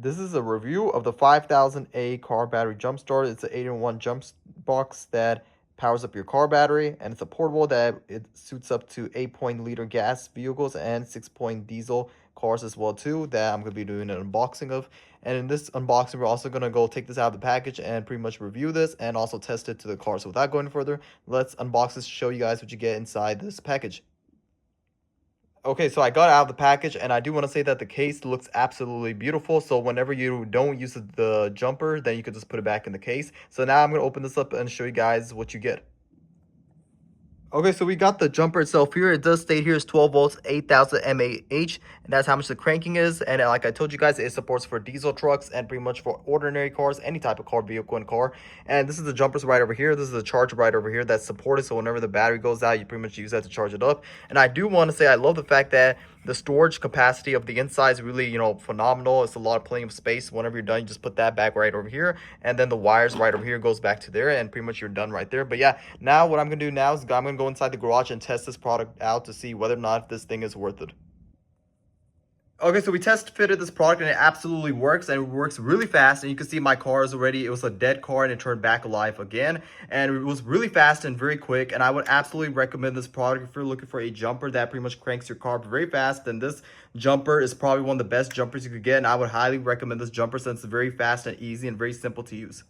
This is a review of the 5000A car battery jump start. It's an 8-in-1 jump box that powers up your car battery, and it's a portable that it suits up to 8.0-liter gas vehicles and 6-point diesel cars as well too, that I'm going to be doing an unboxing of. And in this unboxing, we're also going to go take this out of the package and pretty much review this and also test it to the car. So without going further, let's unbox this to show you guys what you get inside this package. Okay, so I got out of the package, and I do want to say that the case looks absolutely beautiful. So whenever you don't use the jumper, then you can just put it back in the case. So now I'm going to open this up and show you guys what you get. Okay, so we got the jumper itself here. It does state here is 12 volts, 8000 mAh, and that's how much the cranking is. And like I told you guys, it supports for diesel trucks and pretty much for ordinary cars, any type of car, vehicle, and car. And this is the jumpers right over here. This is the charger right over here that's supported. So whenever the battery goes out, you pretty much use that to charge it up. And I do want to say I love the fact that the storage capacity of the inside is really, phenomenal. It's a lot of plenty of space. Whenever you're done, you just put that back right over here, and then the wires right over here goes back to there, and pretty much you're done right there. But yeah, now what I'm gonna do now is I'm gonna go inside the garage and test this product out to see whether or not this thing is worth it. Okay, so we test fitted this product and it absolutely works, and it works really fast. And you can see my car is already, it was a dead car and it turned back alive again. And it was really fast and very quick. And I would absolutely recommend this product if you're looking for a jumper that pretty much cranks your car very fast. Then this jumper is probably one of the best jumpers you could get. And I would highly recommend this jumper since it's very fast and easy and very simple to use.